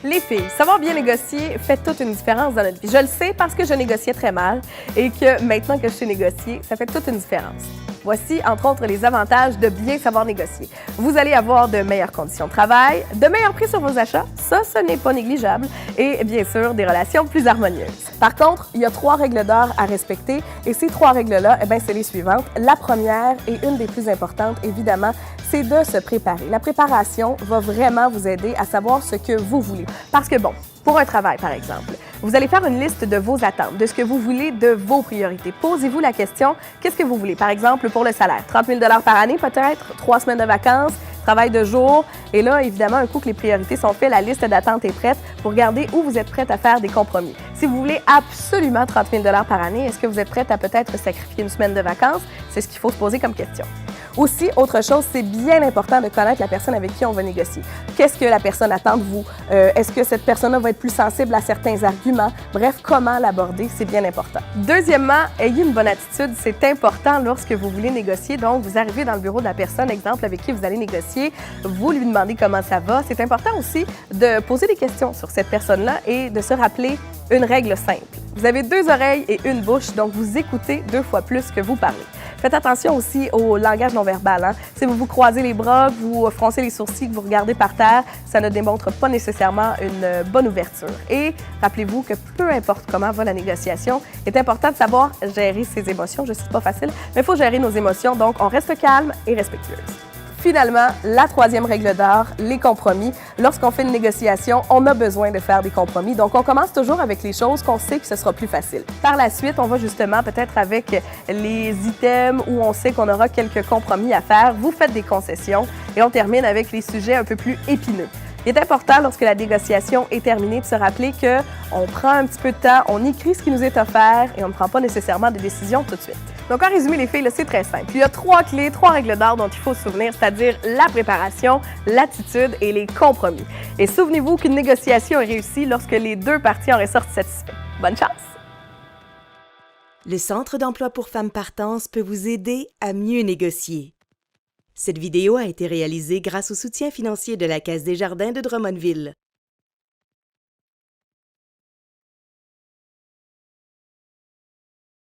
Les filles, savoir bien négocier fait toute une différence dans notre vie. Je le sais parce que je négociais très mal et que maintenant que je sais négocier, ça fait toute une différence. Voici, entre autres, les avantages de bien savoir négocier. Vous allez avoir de meilleures conditions de travail, de meilleurs prix sur vos achats, ça, ce n'est pas négligeable, et bien sûr, des relations plus harmonieuses. Par contre, il y a 3 règles d'or à respecter, et ces 3 règles-là, c'est les suivantes. La première, et une des plus importantes, évidemment, c'est de se préparer. La préparation va vraiment vous aider à savoir ce que vous voulez. Parce que bon, pour un travail, par exemple, vous allez faire une liste de vos attentes, de ce que vous voulez, de vos priorités. Posez-vous la question, qu'est-ce que vous voulez? Par exemple, pour le salaire, 30 000 par année peut-être, 3 semaines de vacances, travail de jour. Et là, évidemment, un coup que les priorités sont faites, la liste d'attente est prête pour regarder où vous êtes prête à faire des compromis. Si vous voulez absolument 30 000 par année, est-ce que vous êtes prête à peut-être sacrifier une semaine de vacances? C'est ce qu'il faut se poser comme question. Aussi, autre chose, c'est bien important de connaître la personne avec qui on va négocier. Qu'est-ce que la personne attend de vous? Est-ce que cette personne-là va être plus sensible à certains arguments? Bref, comment l'aborder, c'est bien important. Deuxièmement, ayez une bonne attitude. C'est important lorsque vous voulez négocier. Donc, vous arrivez dans le bureau de la personne, exemple, avec qui vous allez négocier. Vous lui demandez comment ça va. C'est important aussi de poser des questions sur cette personne-là et de se rappeler une règle simple. Vous avez 2 oreilles et une bouche, donc vous écoutez 2 fois plus que vous parlez. Faites attention aussi au langage non verbal. Si vous vous croisez les bras, que vous froncez les sourcils, que vous regardez par terre, ça ne démontre pas nécessairement une bonne ouverture. Et rappelez-vous que peu importe comment va la négociation, il est important de savoir gérer ses émotions. Je sais, c'est pas facile, mais il faut gérer nos émotions, donc on reste calme et respectueuse. Finalement, la 3e règle d'or, les compromis. Lorsqu'on fait une négociation, on a besoin de faire des compromis. Donc, on commence toujours avec les choses qu'on sait que ce sera plus facile. Par la suite, on va justement peut-être avec les items où on sait qu'on aura quelques compromis à faire. Vous faites des concessions et on termine avec les sujets un peu plus épineux. Il est important, lorsque la négociation est terminée, de se rappeler qu'on prend un petit peu de temps, on écrit ce qui nous est offert et on ne prend pas nécessairement de décision tout de suite. Donc, en résumé, les filles, c'est très simple. Il y a 3 clés, 3 règles d'or dont il faut se souvenir, c'est-à-dire la préparation, l'attitude et les compromis. Et souvenez-vous qu'une négociation est réussie lorsque les 2 parties en ressortent satisfaits. Bonne chance! Le Centre d'emploi pour femmes partantes peut vous aider à mieux négocier. Cette vidéo a été réalisée grâce au soutien financier de la Caisse des Jardins de Drummondville.